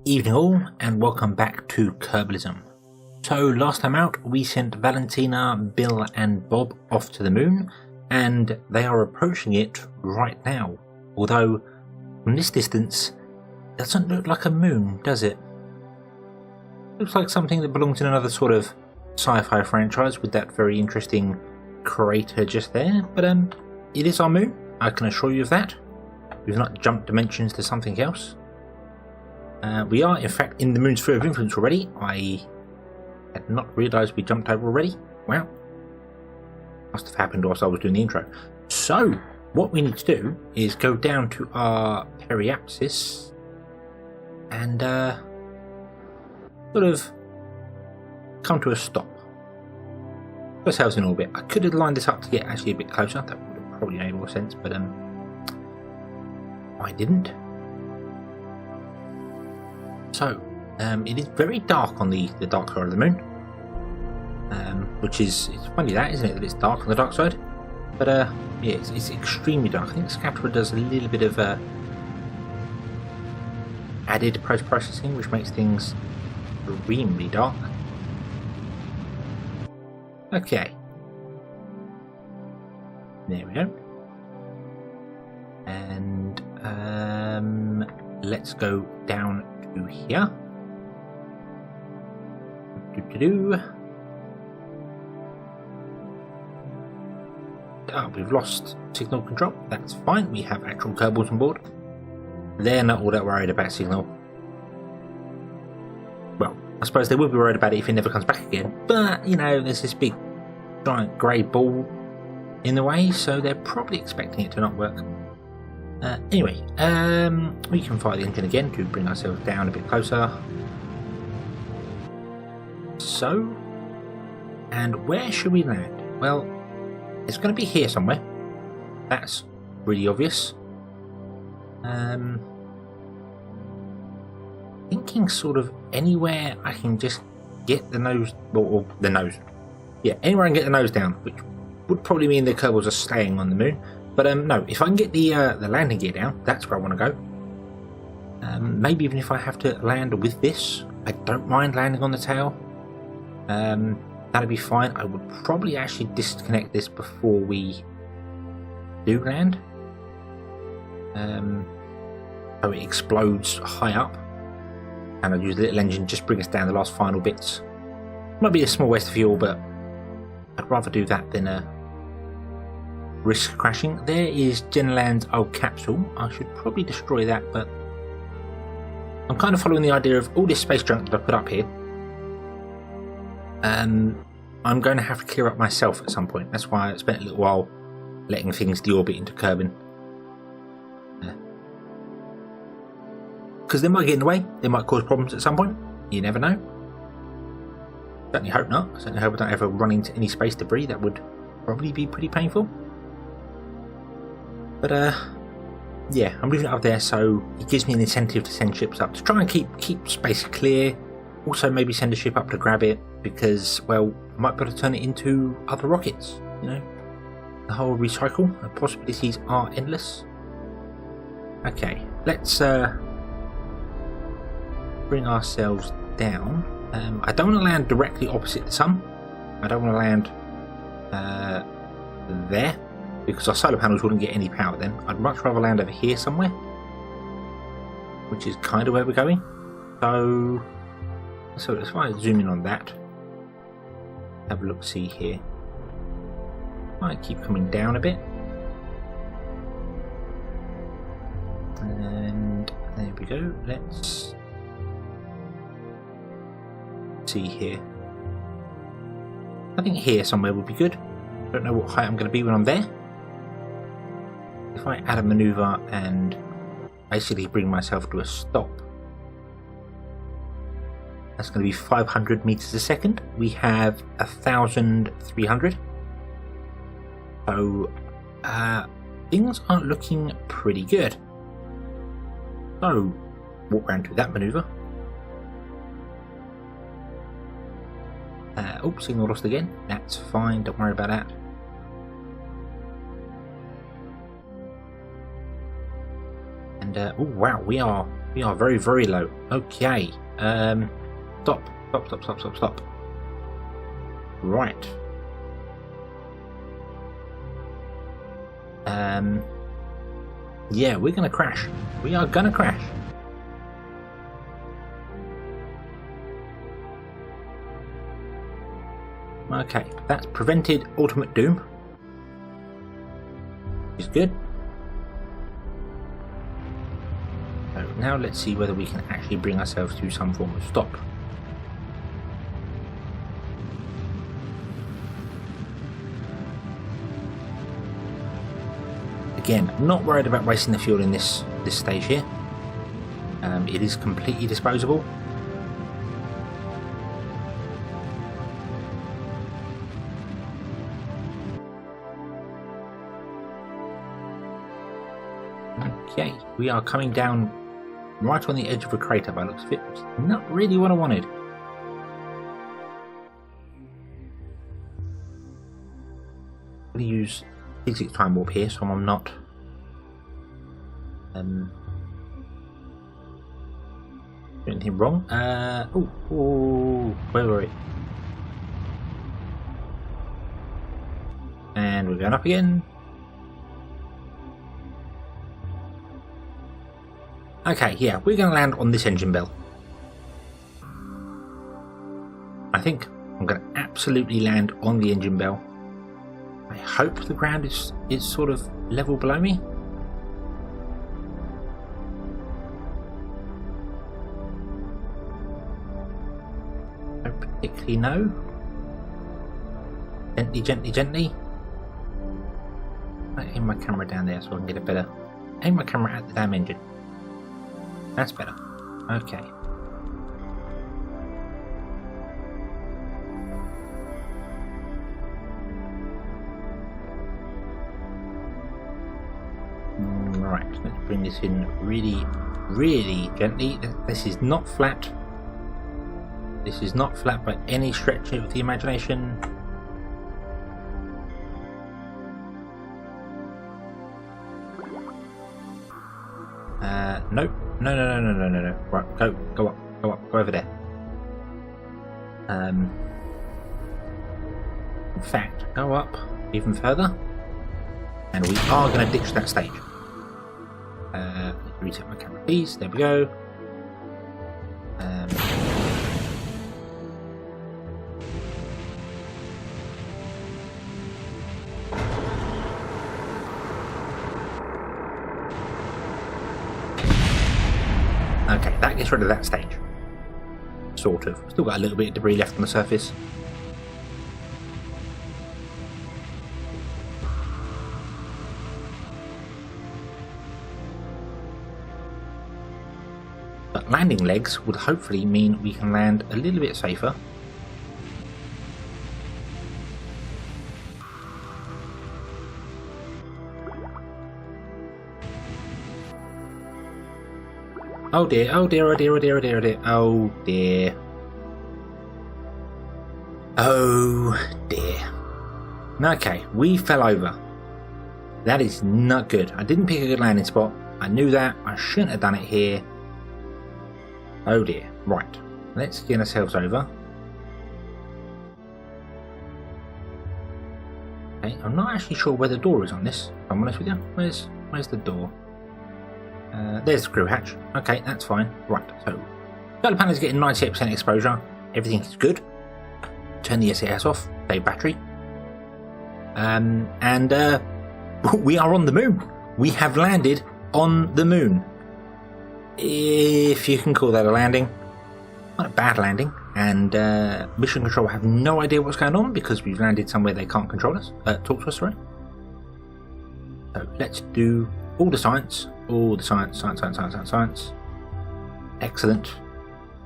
Evening all, and welcome back to Kerbalism. So last time out we sent Valentina, Bill and Bob off to the moon, and they are approaching it right now. Although from this distance it doesn't look like a moon, does it? Looks like something that belongs in another sort of sci-fi franchise with that very interesting crater just there, but it is our moon, I can assure you of that. We've not jumped dimensions to something else. We are in fact in the moon's sphere of influence already. I had not realised we jumped over already. Wow. Must have happened whilst I was doing the intro. So, what we need to do is go down to our periapsis and sort of come to a stop. Put ourselves in orbit. I could have lined this up to get actually a bit closer. That would have probably made more sense, but I didn't. So, it is very dark on the dark side of the moon, which is, it's funny that, isn't it, that it's dark on the dark side? But yeah, it's extremely dark. I think Scapula does a little bit of added post-processing, which makes things extremely dark. Okay. There we go. And let's go down to here. We've lost signal control. That's fine. We have actual Kerbals on board. They're not all that worried about signal. Well, I suppose they will be worried about it if it never comes back again. But, you know, there's this big giant grey ball in the way, so they're probably expecting it to not work. Anyway, we can fire the engine again to bring ourselves down a bit closer. So, and where should we land? Well, it's going to be here somewhere. That's really obvious. Thinking sort of anywhere I can just get the nose, or the nose. Yeah, anywhere I can get the nose down, which would probably mean the Kerbals are staying on the moon. But no, if I can get the landing gear down, that's where I want to go. Maybe even if I have to land with this, I don't mind landing on the tail. That'd be fine. I would probably actually disconnect this before we do land. So it explodes high up, and I'll use the little engine just bring us down the last final bits. Might be a small waste of fuel, but I'd rather do that than risk crashing. There is Genland's old capsule. I should probably destroy that, but I'm kind of following the idea of all this space junk that I put up here. I'm going to have to clear up myself at some point. That's why I spent a little while letting things deorbit into Kerbin. Because they might get in the way. They might cause problems at some point. You never know. Certainly hope not. Certainly hope I don't ever run into any space debris. That would probably be pretty painful. But yeah, I'm leaving it up there, so it gives me an incentive to send ships up to try and keep space clear. Also, maybe send a ship up to grab it because, well, I might be able to turn it into other rockets. You know, the whole recycle. The possibilities are endless. Okay, let's bring ourselves down. I don't want to land directly opposite the sun. I don't want to land there, because our solar panels wouldn't get any power then. I'd much rather land over here somewhere, which is kind of where we're going. So let's try to zoom in on that. Have a look, see here. Might keep coming down a bit. And there we go. Let's see here. I think here somewhere would be good. Don't know what height I'm going to be when I'm there. If I add a maneuver and basically bring myself to a stop, that's going to be 500 meters a second. We have 1,300. So things aren't looking pretty good. So walk around to that maneuver. Oops, signal lost again. That's fine, don't worry about that. And oh wow, we are We are very, very low. Okay. Stop. Right. Yeah, we're gonna crash. We are gonna crash. Okay, that's prevented ultimate doom. Which is good. So now let's see whether we can actually bring ourselves to some form of stop. Again, I'm not worried about wasting the fuel in this stage here. It is completely disposable. Okay, we are coming down right on the edge of a crater by the looks of it, which is not really what I wanted. I'm going to use physics time warp here, so I'm not doing anything wrong. Where were we? And we're going up again. Okay, yeah, we're going to land on this engine bell. I think I'm going to absolutely land on the engine bell. I hope the ground is sort of level below me. Don't particularly know. Gently. I aim my camera down there so I can get a better. Aim my camera at the damn engine. That's better. Okay. Right, let's bring this in really, really gently. This is not flat. This is not flat by any stretch of the imagination. Nope. No. Right, go up, go over there. In fact, go up even further, and we are going to ditch that stage. Reset my camera, please. There we go. Okay, that gets rid of that stage. Sort of. Still got a little bit of debris left on the surface. But landing legs would hopefully mean we can land a little bit safer. Oh dear, oh dear, oh dear, oh dear, oh dear, oh dear, oh dear. Oh dear. Okay, we fell over. That is not good. I didn't pick a good landing spot. I knew that. I shouldn't have done it here. Oh dear. Right. Let's get ourselves over. Okay, I'm not actually sure where the door is on this, if I'm honest with you. Where's the door? There's the crew hatch. Okay, that's fine. Right, so solar panel is getting 98% exposure. Everything is good. Turn the SAS off. Save battery. And we are on the moon. We have landed on the moon. If you can call that a landing. Not a bad landing. And mission control have no idea what's going on because we've landed somewhere they can't control us. Talk to us, sorry. So let's do all the science. All the science. Excellent.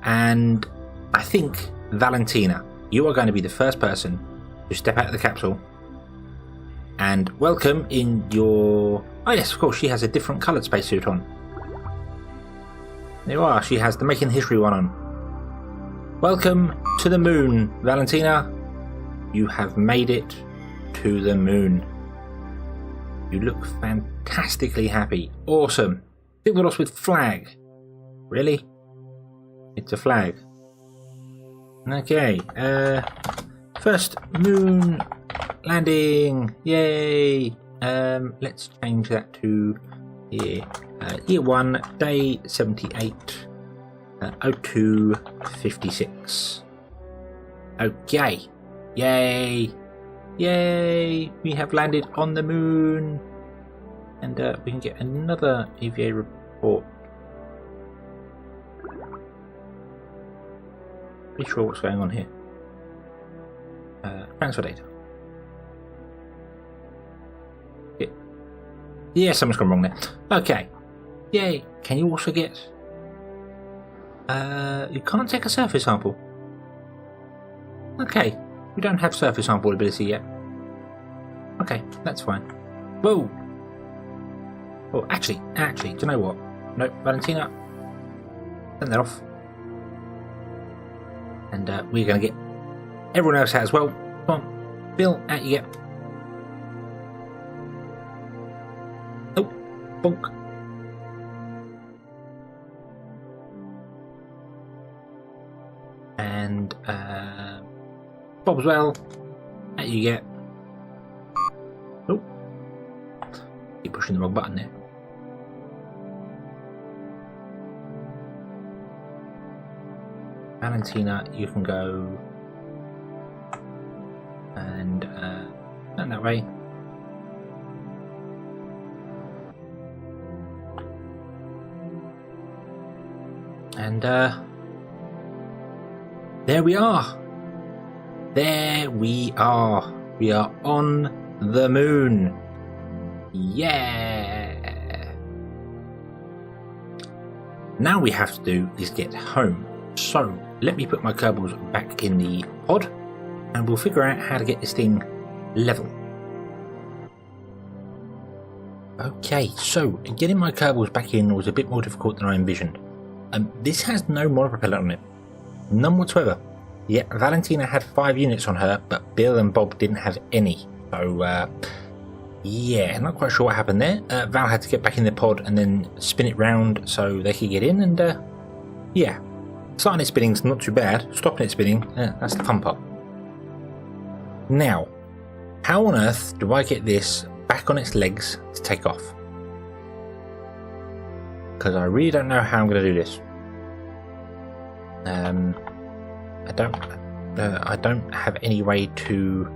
And I think, Valentina, you are going to be the first person to step out of the capsule. And welcome in your... Oh yes, of course, she has a different coloured spacesuit on. There you are, she has the Making History one on. Welcome to the moon, Valentina. You have made it to the moon. You look fantastically happy. Awesome. Signal lost with flag. really? It's a flag. Okay, first moon landing, yay! Let's change that to year 1, day 78, 0256. Okay, yay! Yay! We have landed on the moon, and we can get another EVA report. Pretty sure what's going on here. Transfer data. Yeah, something's gone wrong there. Okay. Yay. Can you also get... you can't take a surface sample. Okay. We don't have surface sample ability yet. Okay, that's fine. Whoa! Oh, actually, do you know what? No, Valentina. Turn that off. And we're going to get everyone else out as well. Come on. Bill, out you get. Oh, bonk. And Bob as well. Out you get. Oh, keep pushing the wrong button there. Valentina, you can go and turn that way. And there we are. There we are. We are on the moon. Yeah. Now we have to do is get home. So let me put my Kerbals back in the pod and we'll figure out how to get this thing level. Okay, so getting my Kerbals back in was a bit more difficult than I envisioned. This has no monopropeller on it. None whatsoever. Yeah, Valentina had 5 units on her, but Bill and Bob didn't have any. So, yeah, not quite sure what happened there. Val had to get back in the pod and then spin it round so they could get in, and yeah. Starting it spinning's not too bad. Stopping it spinning, that's the fun part. Now, how on earth do I get this back on its legs to take off? Because I really don't know how I'm going to do this. I don't have any way to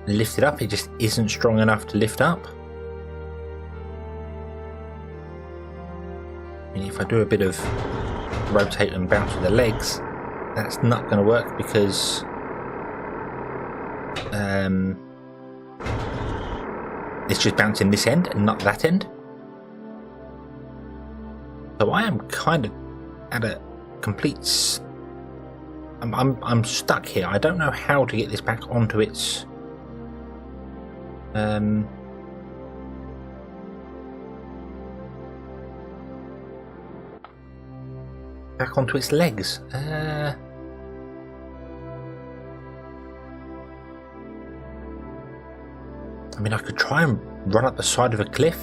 lift it up. It just isn't strong enough to lift up. I mean, if I do a bit of rotate and bounce with the legs, that's not going to work because it's just bouncing this end and not that end. So I am kind of at a complete... I'm stuck here. I don't know how to get this back onto its... back onto its legs. I mean, I could try and run up the side of a cliff.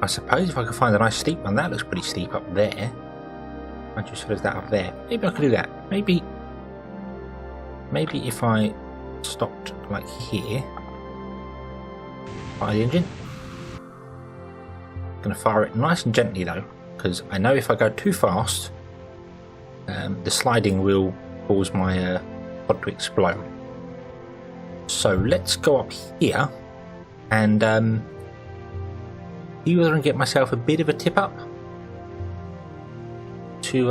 I suppose if I could find a nice steep one. That looks pretty steep up there. I just suppose that up there. Maybe I could do that. Maybe if I stopped like here. Fire the engine. Gonna fire it nice and gently though, because I know if I go too fast, the sliding will cause my pod to explode. So let's go up here and see whether I can get myself a bit of a tip up to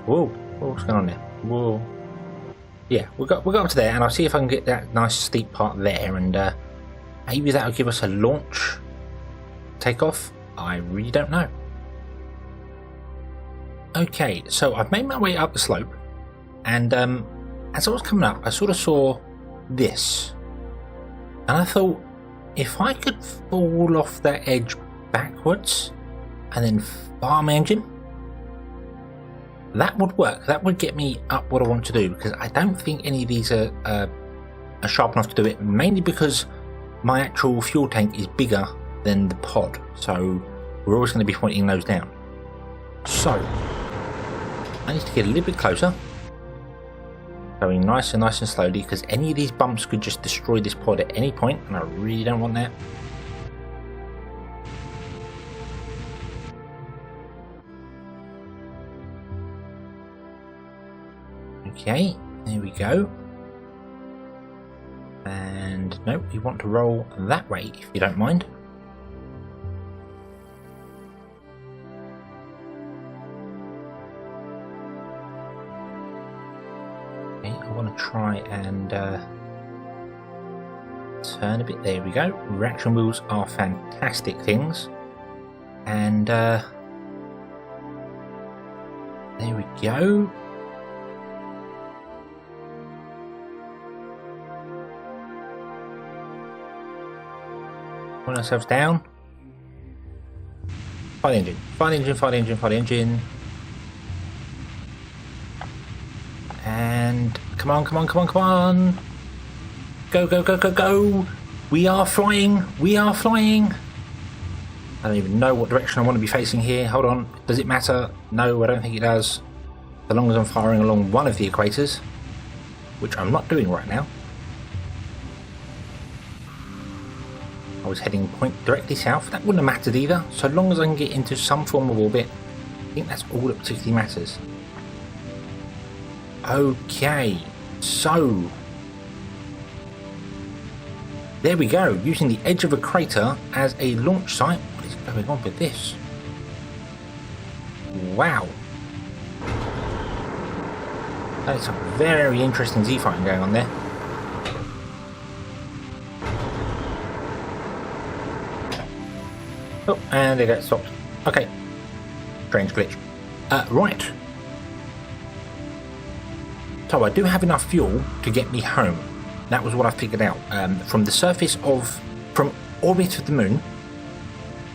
whoa, what's going on there? Whoa. Yeah, we'll go up to there and I'll see if I can get that nice steep part there, and maybe that'll give us a launch takeoff. I really don't know. Okay, so I've made my way up the slope, and as I was coming up I sort of saw this, and I thought if I could fall off that edge backwards and then fire my engine, that would work. That would get me up what I want to do, because I don't think any of these are sharp enough to do it, mainly because my actual fuel tank is bigger than the pod, so we're always going to be pointing those down. So I need to get a little bit closer, going nice and slowly, because any of these bumps could just destroy this pod at any point, and I really don't want that. Okay, there we go. And no, we want to roll that way, if you don't mind. Okay, I want to try and turn a bit. There we go. Reaction wheels are fantastic things. And there we go. Put ourselves down. Fire the engine. Fire the engine. Fire the engine. Fire the engine. And come on, come on, come on, come on. Go, go, go, go, go. We are flying. We are flying. I don't even know what direction I want to be facing here. Hold on. Does it matter? No, I don't think it does. So long as I'm firing along one of the equators, which I'm not doing right now. I was heading point directly south. That wouldn't have mattered either. So long as I can get into some form of orbit, I think that's all that particularly matters. Okay, so there we go. Using the edge of a crater as a launch site. What is going on with this? Wow. That's some very interesting Z-fighting going on there. Oh, and they get stopped. Okay. Strange glitch. Right. So I do have enough fuel to get me home. That was what I figured out. From the surface of... From orbit of the moon,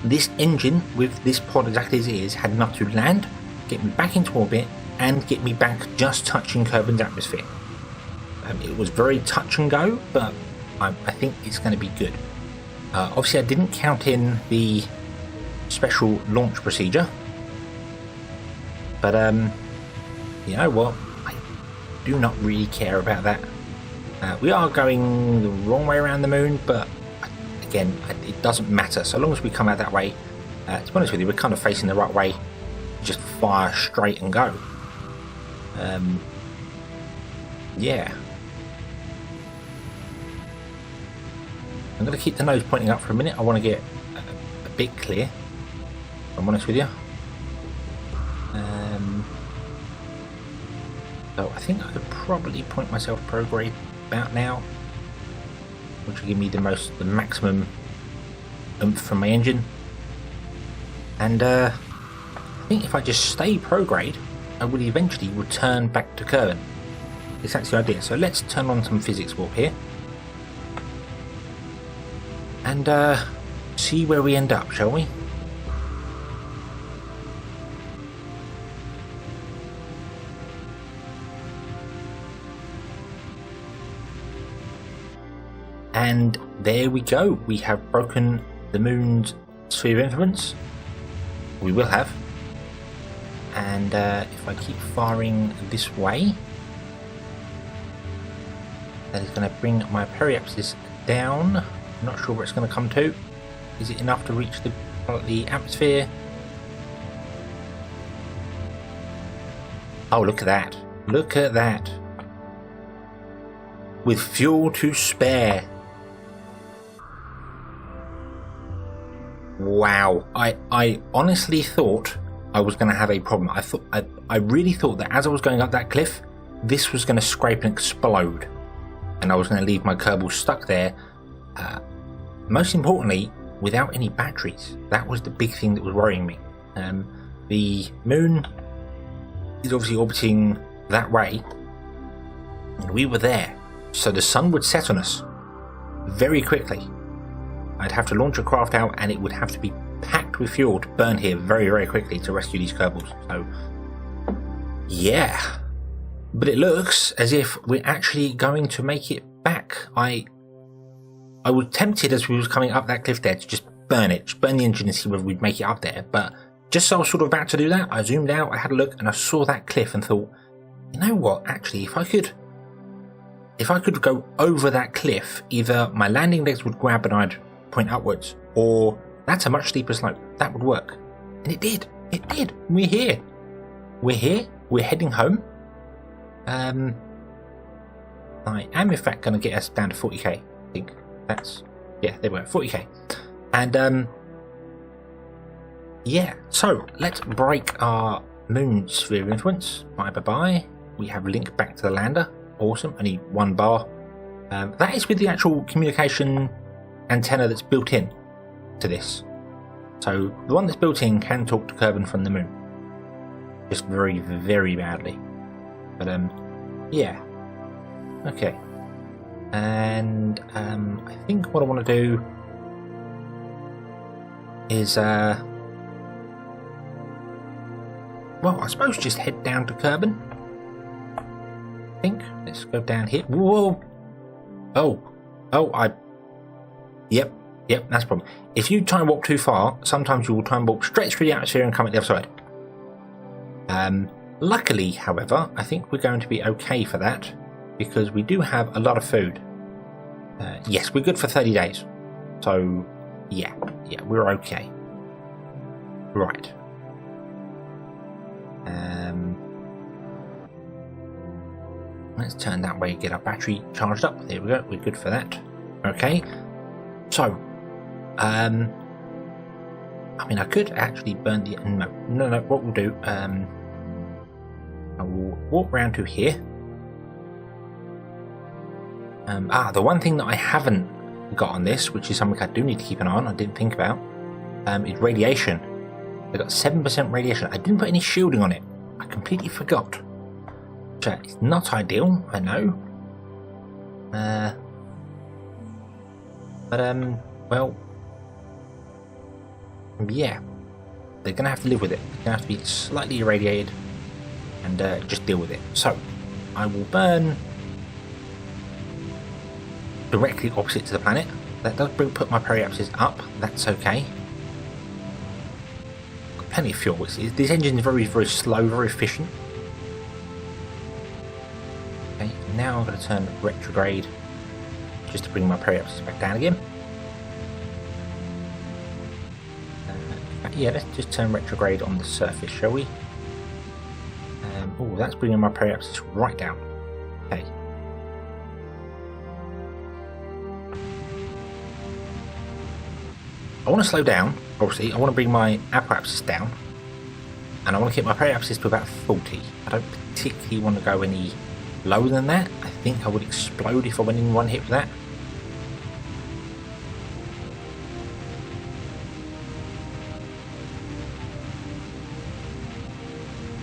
this engine with this pod exactly as it is had enough to land, get me back into orbit, and get me back just touching Kerbin's atmosphere. It was very touch and go, but I think it's going to be good. Obviously I didn't count in the special launch procedure, but you know what, I do not really care about that. We are going the wrong way around the moon, but again, it doesn't matter so long as we come out that way. To be honest with you, we're kind of facing the right way. Just fire straight and go. Yeah, I'm going to keep the nose pointing up for a minute. I want to get a bit clear, if I'm honest with you. So I think I could probably point myself prograde about now, which will give me the maximum oomph from my engine. And I think if I just stay prograde, I will eventually return back to Kerbin. That's the idea. So let's turn on some physics warp here. And see where we end up, shall we? And there we go. We have broken the moon's sphere of influence. We will have. And if I keep firing this way, that is going to bring my periapsis down. I'm not sure where it's going to come to. Is it enough to reach the atmosphere? Oh, look at that. Look at that. With fuel to spare. Wow. I honestly thought I was going to have a problem. I really thought that as I was going up that cliff, this was going to scrape and explode. And I was going to leave my Kerbal stuck there. Most importantly, without any batteries. That was the big thing that was worrying me. The moon is obviously orbiting that way, and we were there, so the sun would set on us very quickly. I'd have to launch a craft out, and it would have to be packed with fuel to burn here very, very quickly to rescue these Kerbals. So, yeah. But it looks as if we're actually going to make it back. I was tempted as we was coming up that cliff there to just burn it, just burn the engine and see whether we'd make it up there. But just as I was sort of about to do that, I zoomed out, I had a look, and I saw that cliff and thought, you know what, actually, if I could go over that cliff, either my landing legs would grab and I'd point upwards, or that's a much steeper slope. That would work. And it did. It did. We're here. We're heading home. I am in fact going to get us down to 40k. I think that's, yeah, there we go, 40k. And yeah, so let's break our moon sphere of influence. Bye. We have link back to the lander. Awesome. Only 1 bar. That is with the actual communication antenna that's built in to this. So the one that's built in can talk to Kerbin from the moon. Just very, very badly. But yeah. Okay. And I think what I want to do is well, I suppose just head down to Kerbin. I think. Let's go down here. Whoa! Yep, that's the problem. If you time warp too far, sometimes you will time warp straight through the atmosphere and come at the other side. Luckily, however, I think we're going to be okay for that, because we do have a lot of food. Yes, we're good for 30 days. So, yeah, we're okay. Right. Let's turn that way, get our battery charged up. There we go, we're good for that. Okay. So, I mean, I could actually burn the... No, what we'll do, I will walk round to here. The one thing that I haven't got on this, which is something I do need to keep an eye on, I didn't think about, is radiation. They've got 7% radiation. I didn't put any shielding on it. I completely forgot. So it's not ideal, I know. Well, yeah, they're going to have to live with it. They're going to have to be slightly irradiated and just deal with it. So, I will burn directly opposite to the planet. That does put my periapsis up, that's okay. Got plenty of fuel. This engine is very, very slow, very efficient. Okay, now I'm going to turn retrograde just to bring my periapsis back down again. Yeah, let's just turn retrograde on the surface, shall we? Oh, that's bringing my periapsis right down. Okay. I want to slow down, obviously. I want to bring my apoapsis down. And I want to keep my periapsis to about 40. I don't particularly want to go any lower than that. I think I would explode if I went in one hit with that.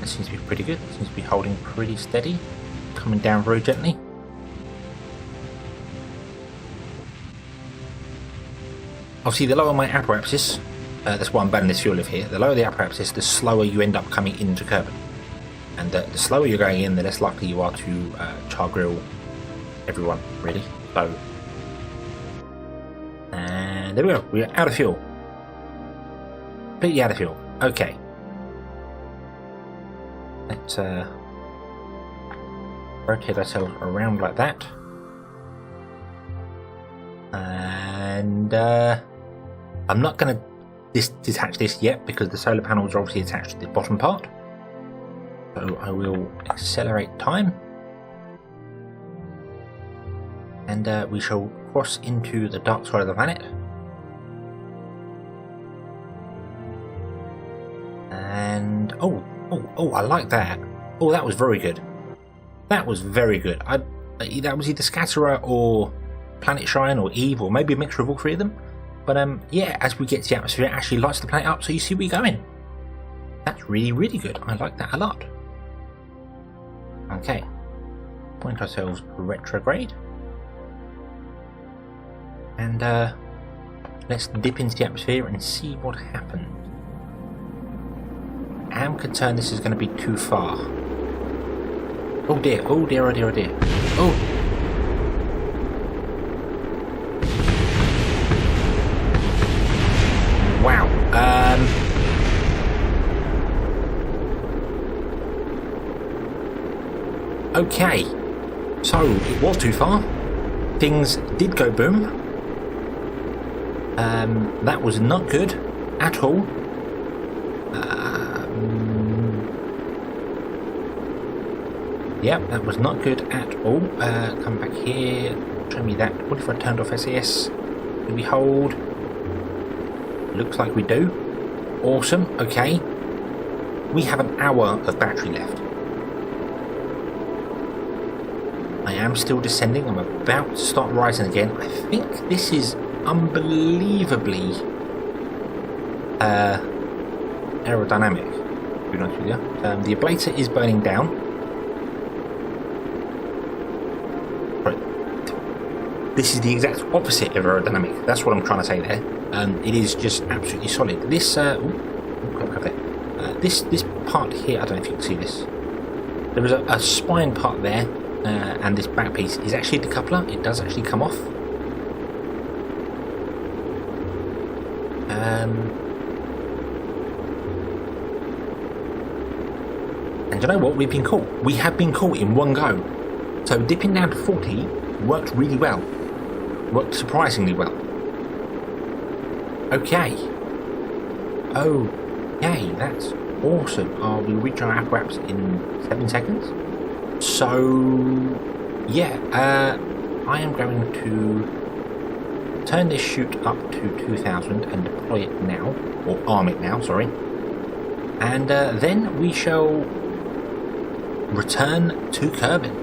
That seems to be pretty good. It seems to be holding pretty steady. Coming down very gently. Obviously, the lower my apoapsis, that's why I'm burning this fuel live here, the lower the apoapsis, the slower you end up coming into Kerbin. And the slower you're going in, the less likely you are to char grill everyone, really. So, and there we go, we're out of fuel. Completely out of fuel. Okay. Let's rotate ourselves around like that. And I'm not going to detach this yet because the solar panels are obviously attached to the bottom part. So I will accelerate time. And we shall cross into the dark side of the planet. And oh, I like that. Oh, that was very good. That was very good. That was either Scatterer or Planet Shine or Eve, or maybe a mixture of all three of them. But yeah, as we get to the atmosphere, it actually lights the planet up so you see where you're going. That's really, really good. I like that a lot. Okay. Point ourselves retrograde. And let's dip into the atmosphere and see what happens. I am concerned this is going to be too far. Oh dear, oh dear, oh dear, oh dear. Oh! Wow. Okay. So, it was too far. Things did go boom. That was not good at all. Yep, that was not good at all. Come back here. Show me that. What if I turned off SAS? Do we hold? Looks like we do. Awesome. Okay. We have an hour of battery left. I am still descending. I'm about to start rising again. I think this is unbelievably aerodynamic, to be honest with you. The ablator is burning down. Right. This is the exact opposite of aerodynamic. That's what I'm trying to say there. It is just absolutely solid. This this part here, I don't know if you can see this. There is a spine part there, and this back piece is actually the decoupler. It does actually come off. And you know what? We've been caught. We have been caught in one go. So dipping down to 40 worked really well. Worked surprisingly well. Okay. Okay, that's awesome. We'll reach our apparatus in 7 seconds. So, yeah, I am going to turn this chute up to 2000 and deploy it now, or arm it now, sorry. And then we shall return to Kerbin.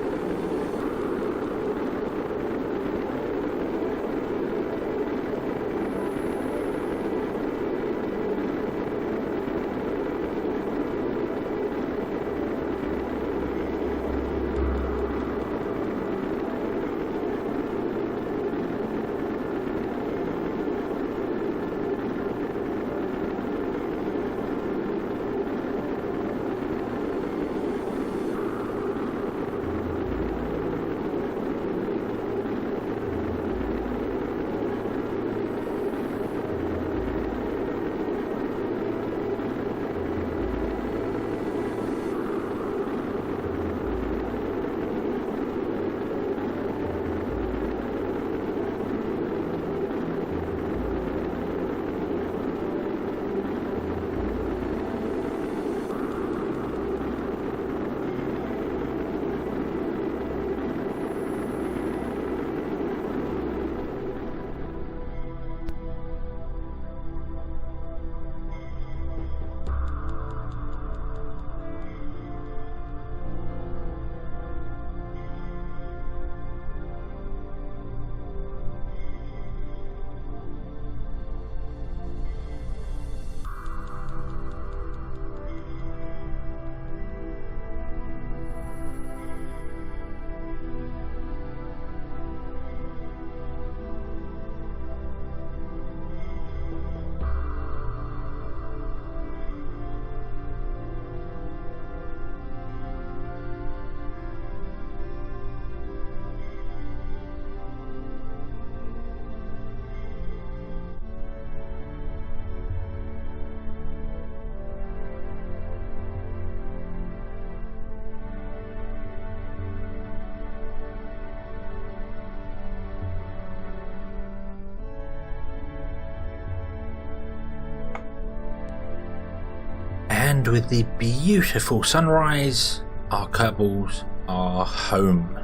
And with the beautiful sunrise, our Kerbals are home.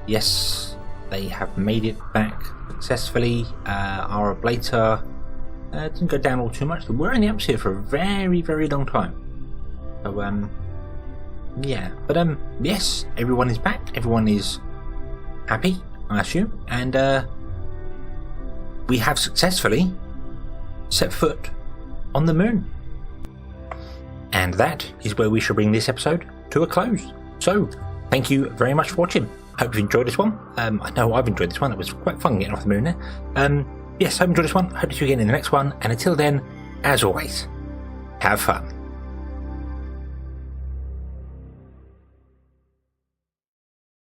Yes, they have made it back successfully. Our ablator didn't go down all too much. We're in the atmosphere for a very, very long time. So, yeah. But, yes, everyone is back. Everyone is happy, I assume. And, we have successfully set foot on the moon. And that is where we shall bring this episode to a close. So, thank you very much for watching. Hope you enjoyed this one. I know I've enjoyed this one. It was quite fun getting off the moon there. Yes, hope you enjoyed this one. Hope to see you again in the next one. And until then, as always, have fun.